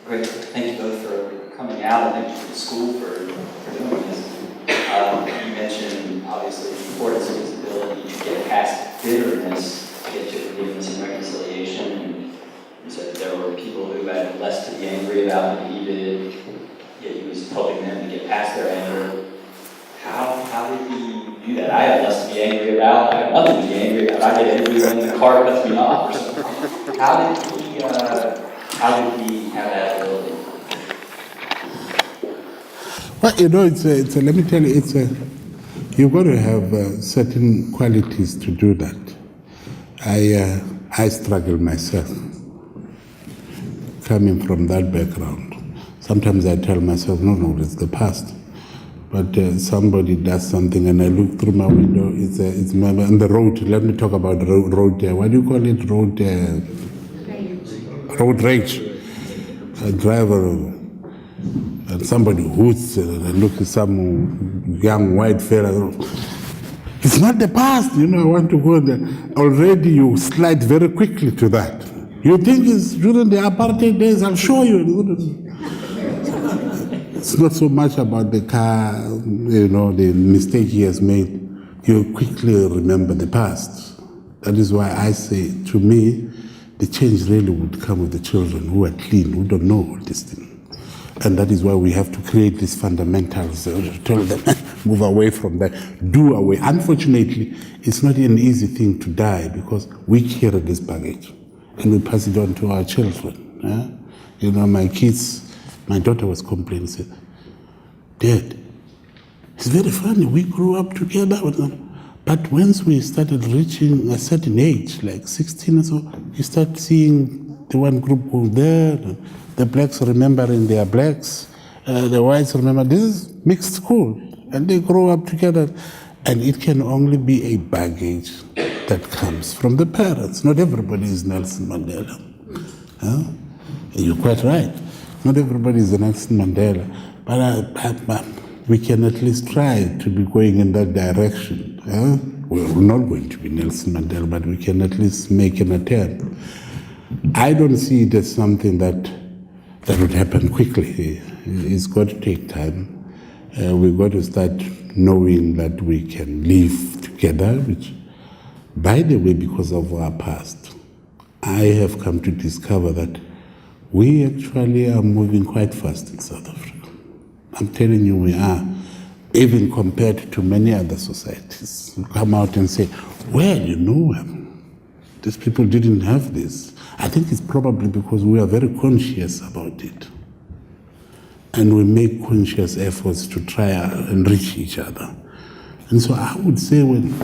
Great. Thank you both for coming out, and thank you to the school for doing this. You mentioned, obviously, the importance of his ability to get past bitterness, to get to forgiveness and reconciliation. And you said that there were people who had less to be angry about than he did, yet he was helping them to get past their anger. How did he do that? I have less to be angry about. I have nothing to be angry about. I get angry when the car cuts me off or something. How did he have that ability? Well, you know, let me tell you, you've got to have certain qualities to do that. I struggle myself, coming from that background. Sometimes I tell myself, no, it's the past. But somebody does something and I look through my window, it's on the road. Let me talk about road, what do you call it? Road rage. A driver and somebody hoots and look at some young white fella. It's not the past, I want to go there. Already you slide very quickly to that. You think it's during the apartheid days, I'll show you. It's not so much about the car, the mistake he has made. You quickly remember the past. That is why I say, to me, the change really would come with the children who are clean, who don't know all these things. And that is why we have to create these fundamentals, tell them, move away from that, do away. Unfortunately, it's not an easy thing to die because we carry this baggage and we pass it on to our children. My kids, my daughter was complaining, said, Dad, it's very funny, we grew up together with them. But once we started reaching a certain age, like 16 or so, you start seeing the one group go there, the blacks remembering their blacks, the whites remember, this is mixed school, and they grow up together. And it can only be a baggage that comes from the parents. Not everybody is Nelson Mandela. You're quite right. Not everybody is Nelson Mandela. But we can at least try to be going in that direction. We're not going to be Nelson Mandela, but we can at least make an attempt. I don't see it as something that would happen quickly. It's got to take time. We've got to start knowing that we can live together, which, by the way, because of our past, I have come to discover that we actually are moving quite fast in South Africa. I'm telling you, we are, even compared to many other societies. You come out and say, well, these people didn't have this. I think it's probably because we are very conscious about it. And we make conscious efforts to try and reach each other. And so I would say when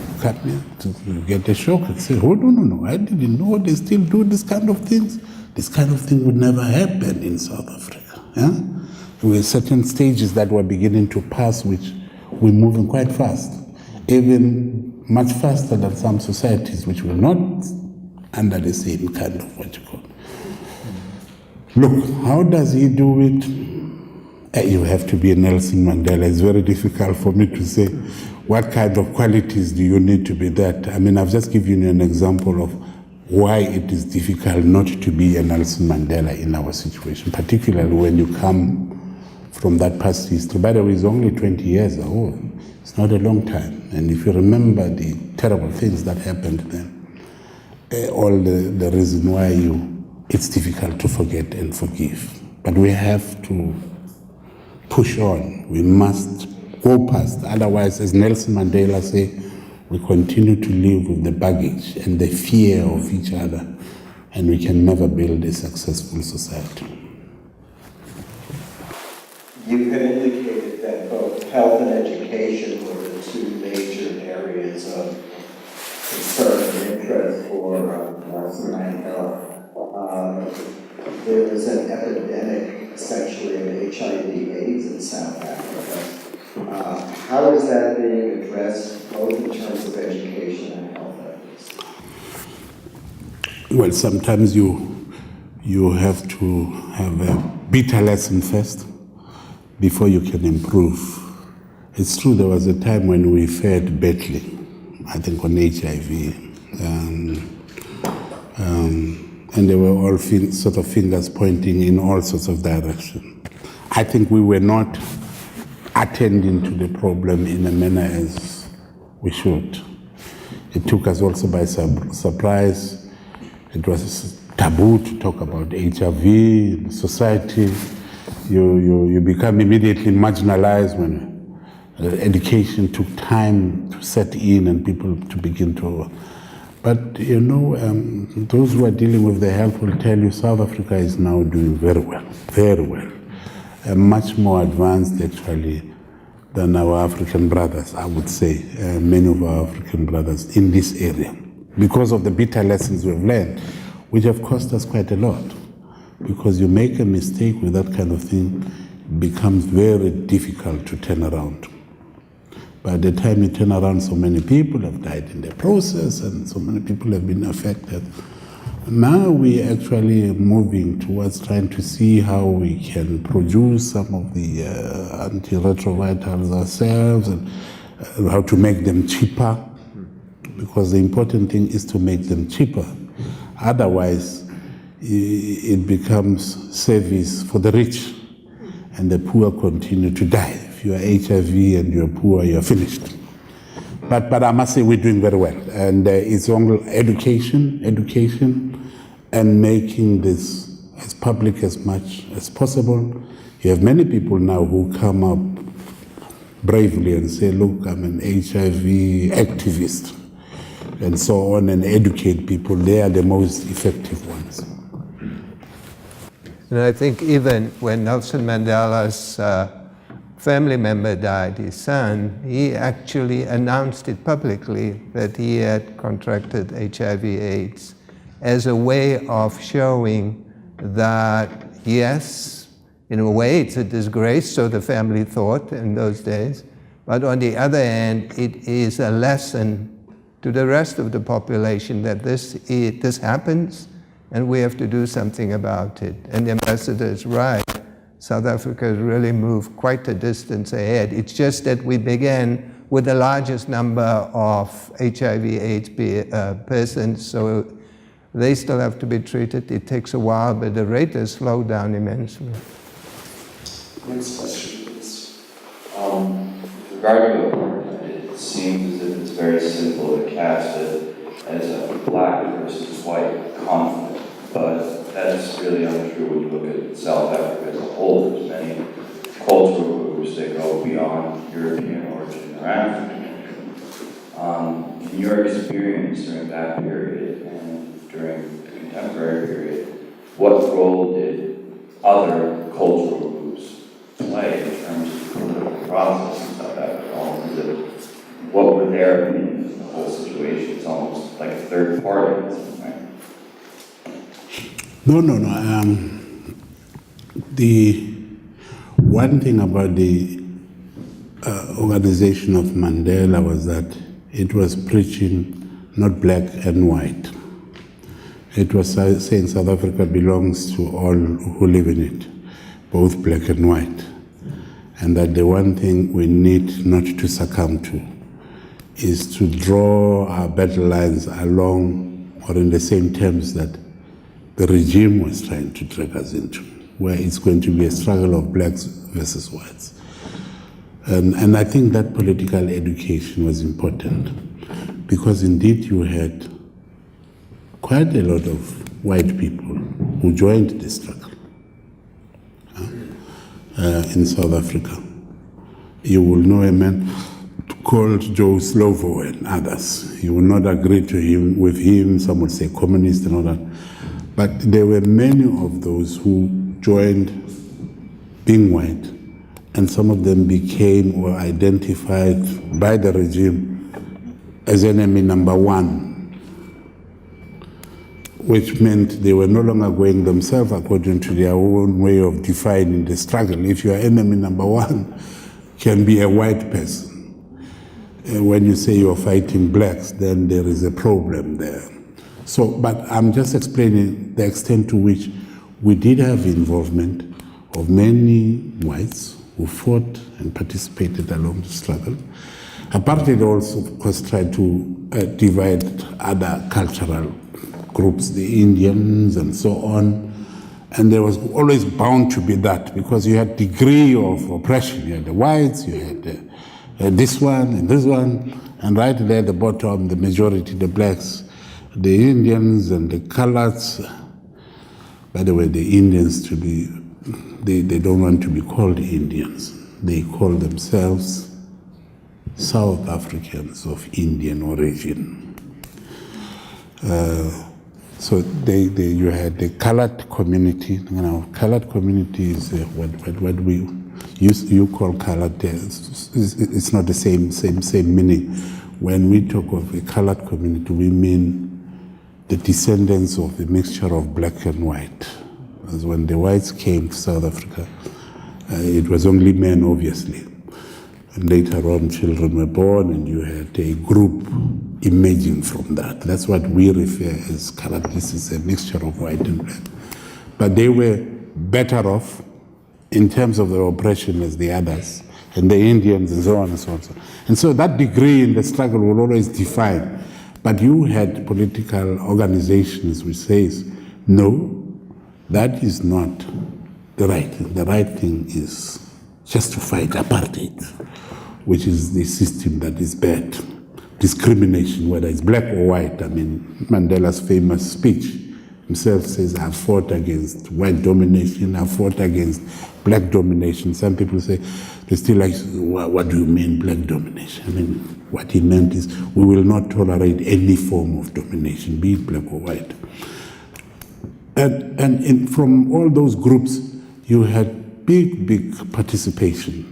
you get a shock and say, oh, no, I didn't know they still do this kind of things. This kind of thing would never happen in South Africa. There were certain stages that were beginning to pass, which we're moving quite fast, even much faster than some societies which were not under the same kind of what you call. Look, how does he do it? You have to be a Nelson Mandela. It's very difficult for me to say what kind of qualities do you need to be that. I've just given you an example of why it is difficult not to be a Nelson Mandela in our situation, particularly when you come from that past history. By the way, it's only 20 years old. It's not a long time. And if you remember the terrible things that happened then, all the reason why it's difficult to forget and forgive. But we have to push on. We must go past. Otherwise, as Nelson Mandela said, we continue to live with the baggage and the fear of each other, and we can never build a successful society. You had indicated that both health and education were the two major areas of concern and interest for Nelson Mandela. There is an epidemic, essentially, of HIV/AIDS in South Africa. How is that being addressed, both in terms of education and health efforts? Well, sometimes you have to have a bitter lesson first before you can improve. It's true, there was a time when we fared badly, I think on HIV, and there were all sort of fingers pointing in all sorts of directions. I think we were not attending to the problem in a manner as we should. It took us also by surprise. It was taboo to talk about HIV in society. You become immediately marginalized when education took time to set in and people to begin to. But those who are dealing with the health will tell you South Africa is now doing very well, much more advanced actually than our African brothers, I would say, many of our African brothers in this area, because of the bitter lessons we've learned, which have cost us quite a lot. Because you make a mistake with that kind of thing, it becomes very difficult to turn around. By the time you turn around, so many people have died in the process and so many people have been affected. Now we're actually moving towards trying to see how we can produce some of the antiretrovirals ourselves and how to make them cheaper, because the important thing is to make them cheaper. Otherwise, it becomes service for the rich, and the poor continue to die. If you are HIV and you're poor, you're finished. But I must say we're doing very well, and it's only education, and making this as public as much as possible. You have many people now who come up bravely and say, look, I'm an HIV activist, and so on, and educate people. They are the most effective ones. And I think even when Nelson Mandela's family member died, his son, he actually announced it publicly that he had contracted HIV/AIDS as a way of showing that, yes, in a way it's a disgrace, so the family thought in those days, but on the other hand, it is a lesson to the rest of the population that this happens and we have to do something about it. And the ambassador is right. South Africa has really moved quite a distance ahead. It's just that we began with the largest number of HIV/AIDS persons, so they still have to be treated. It takes a while, but the rate has slowed down immensely. Next question, please. With regard to apartheid, it seems as if it's very simple to cast it as a black versus white conflict, but that's really untrue when you look at South Africa as a whole. There's many cultural groups that go beyond European origin or African origin. In your experience during that period and during the contemporary period, what role did other cultural groups play in terms of the political process in South Africa? What were their opinions in the whole situation? It's almost like a third party in some way. No. The one thing about the organization of Mandela was that it was preaching not black and white. It was saying South Africa belongs to all who live in it, both black and white. And that the one thing we need not to succumb to is to draw our battle lines along or in the same terms that the regime was trying to drag us into, where it's going to be a struggle of blacks versus whites. And I think that political education was important, because indeed you had quite a lot of white people who joined the struggle in South Africa. You will know a man called Joe Slovo and others. You will not agree with him, some would say communist and all that. But there were many of those who joined being white, and some of them became or identified by the regime as enemy number one, which meant they were no longer going themselves according to their own way of defining the struggle. If your enemy number one can be a white person, when you say you're fighting blacks, then there is a problem there. So, but I'm just explaining the extent to which we did have involvement of many whites who fought and participated along the struggle. Apartheid also, of course, tried to divide other cultural groups, the Indians and so on. And there was always bound to be that, because you had degree of oppression. You had the whites, you had this one and this one, and right there at the bottom, the majority, the blacks, the Indians and the coloreds. By the way, the Indians they don't want to be called Indians. They call themselves South Africans of Indian origin. So you had the colored community. Colored community is what you call colored. It's not the same meaning. When we talk of a colored community, we mean the descendants of a mixture of black and white. As when the whites came to South Africa, it was only men, obviously. And later on, children were born, and you had a group emerging from that. That's what we refer as colored. This is a mixture of white and black. But they were better off in terms of their oppression as the others, and the Indians, and so on and so on. And so that degree in the struggle will always define. But you had political organizations which says, no, that is not the right thing. The right thing is just to fight apartheid, which is the system that is bad. Discrimination, whether it's black or white. I mean, Mandela's famous speech himself says, I've fought against white domination, I've fought against black domination. Some people say, they still like, what do you mean black domination? I mean, what he meant is, we will not tolerate any form of domination, be it black or white. And from all those groups, you had big participation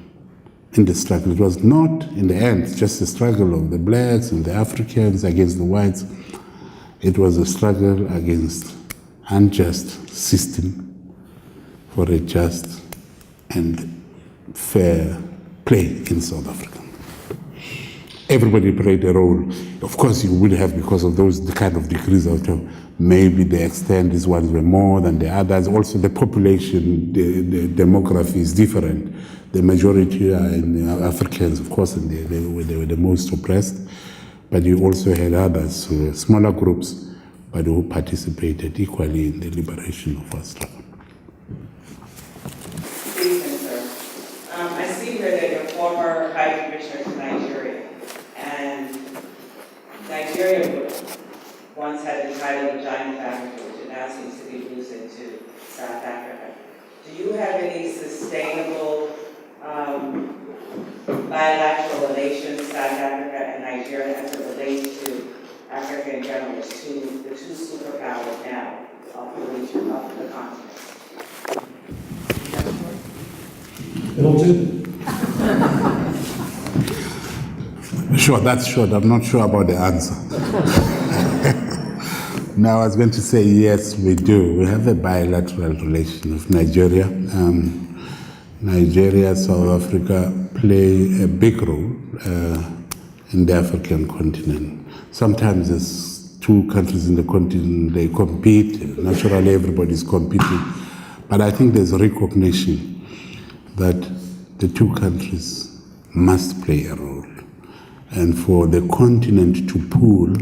in the struggle. It was not, in the end, just a struggle of the blacks and the Africans against the whites. It was a struggle against unjust system for a just and fair play in South Africa. Everybody played a role. Of course, you would have, because of those the kind of degrees out of, maybe the extent, these ones were more than the others. Also, the population, the demography is different. The majority are Africans, of course, and they were the most oppressed. But you also had others, smaller groups, but who participated equally in the liberation of our struggle. Good evening, sir. I see here that you're former High Commissioner to Nigeria, and Nigeria once had the title of Giant of Africa, which it now seems to be losing to South Africa. Do you have any sustainable bilateral relations, South Africa and Nigeria, as it relates to Africa in general, the two superpowers now of the region, of the continent? Sure, that's short. I'm not sure about the answer. Now, I was going to say, yes, we do. We have a bilateral relation with Nigeria. Nigeria, South Africa play a big role in the African continent. Sometimes there's two countries in the continent, they compete. Naturally, everybody's competing. But I think there's a recognition that the two countries must play a role. And for the continent to pool,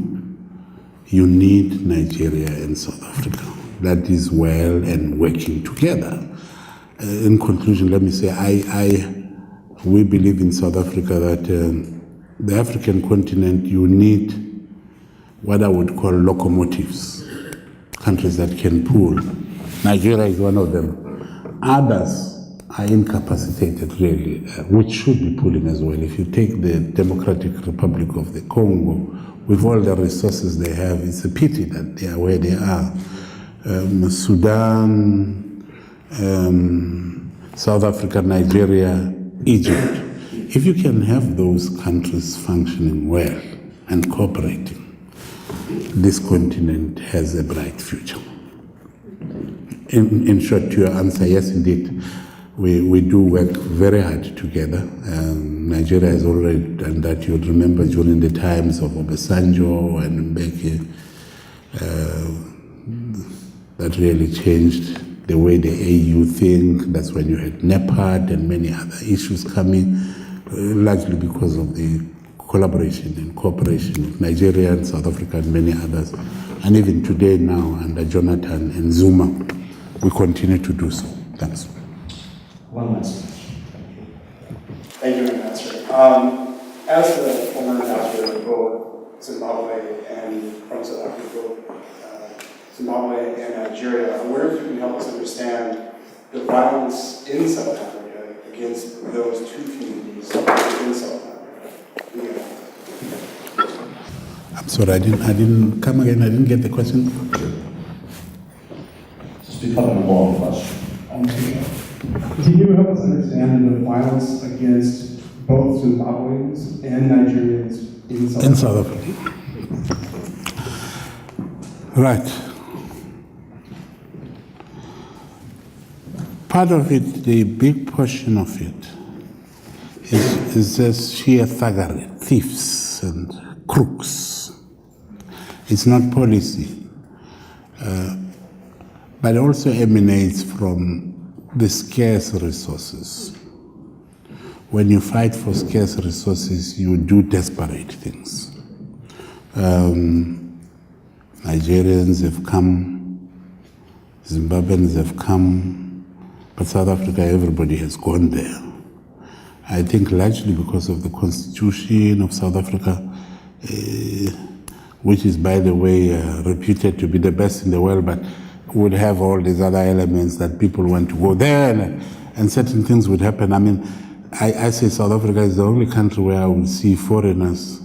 you need Nigeria and South Africa. That is well and working together. In conclusion, let me say, we believe in South Africa that the African continent, you need what I would call locomotives, countries that can pool. Nigeria is one of them. Others are incapacitated really, which should be pulling as well. If you take the Democratic Republic of the Congo, with all the resources they have, it's a pity that they are where they are. Sudan, South Africa, Nigeria, Egypt. If you can have those countries functioning well and cooperating, this continent has a bright future. In short, to your answer, yes, indeed. We do work very hard together. Nigeria has already done that. You would remember during the times of Obasanjo and Mbeki, that really changed the way the AU think. That's when you had NEPAD and many other issues coming, largely because of the collaboration and cooperation with Nigeria and South Africa and many others. And even today now, under Jonathan and Zuma, we continue to do so. Thanks. One last question. Thank you, Ambassador. As the former ambassador of both Zimbabwe and from South Africa, Zimbabwe and Nigeria, I wonder if you can help us understand the violence in South Africa against those two communities in South Africa. I'm sorry, I didn't come again. I didn't get the question. Just becoming a long question. Can you help us understand the violence against both Zimbabweans and Nigerians in South Africa? Right. Part of it, the big portion of it, is just sheer thuggery, thieves and crooks. It's not policy, but it also emanates from the scarce resources. When you fight for scarce resources, you do desperate things. Nigerians have come, Zimbabweans have come, but South Africa, everybody has gone there. I think largely because of the constitution of South Africa, which is, by the way, reputed to be the best in the world, but would have all these other elements that people want to go there and certain things would happen. I mean, I say South Africa is the only country where I would see foreigners,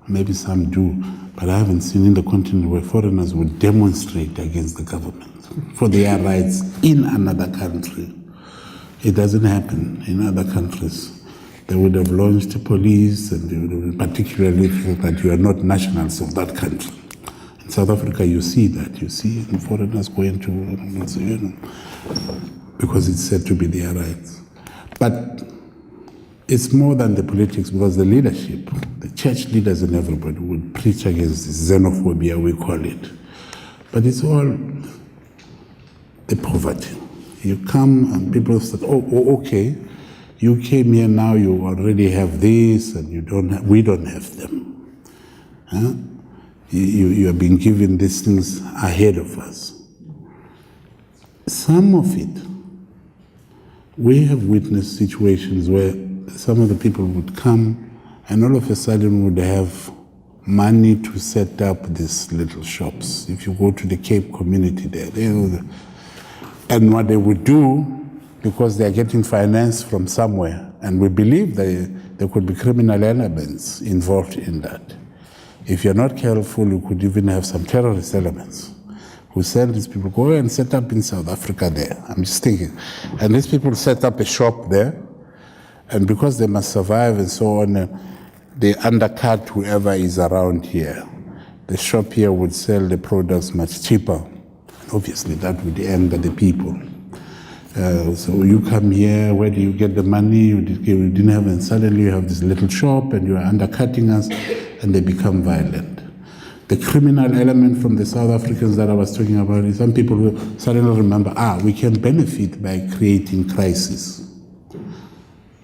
maybe some do, but I haven't seen in the continent where foreigners would demonstrate against the government for their rights in another country. It doesn't happen in other countries. They would have launched police, and they would have, particularly that you are not nationals of that country. In South Africa, you see that. You see foreigners going to, because it's said to be their rights. But it's more than the politics, because the leadership, the church leaders and everybody would preach against this xenophobia, we call it. But it's all the poverty. You come and people say, oh, okay, you came here now, you already have this, and we don't have them. Huh? You have been given these things ahead of us. Some of it, we have witnessed situations where some of the people would come and all of a sudden would have money to set up these little shops. If you go to the Cape community there, and what they would do, because they are getting finance from somewhere, and we believe there could be criminal elements involved in that. If you're not careful, you could even have some terrorist elements who send these people, go and set up in South Africa there. I'm just thinking. And these people set up a shop there, and because they must survive and so on, they undercut whoever is around here. The shop here would sell the products much cheaper. Obviously, that would anger the people. So you come here, where do you get the money? You didn't have, and suddenly you have this little shop and you are undercutting us, and they become violent. The criminal element from the South Africans that I was talking about is some people who suddenly remember, we can benefit by creating crisis.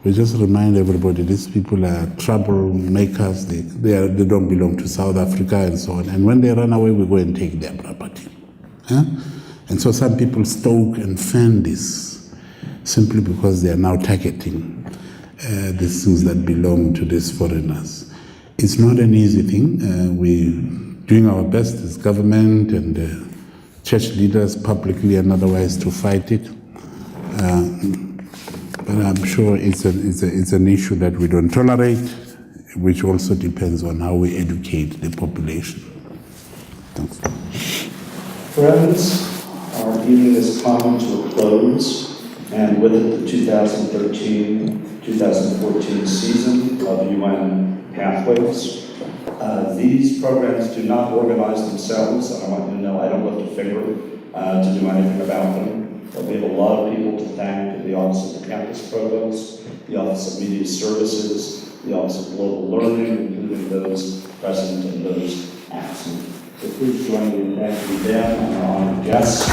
We just remind everybody, these people are troublemakers, they don't belong to South Africa and so on. And when they run away, we go and take their property. Huh? And so some people stoke and fan this simply because they are now targeting these things that belong to these foreigners. It's not an easy thing. We're doing our best as government and church leaders publicly and otherwise to fight it. I'm sure it's an issue that we don't tolerate, which also depends on how we educate the population. Thanks. Friends, our evening is come to a close, and with it the 2013-2014 season of UN Pathways. These programs do not organize themselves, and I want you to know I don't lift a finger to do anything about them. But we have a lot of people to thank in the Office of the Campus Provost, the Office of Media Services, the Office of Global Learning, including those present and those absent. So please join me in thanking them and our honored guests.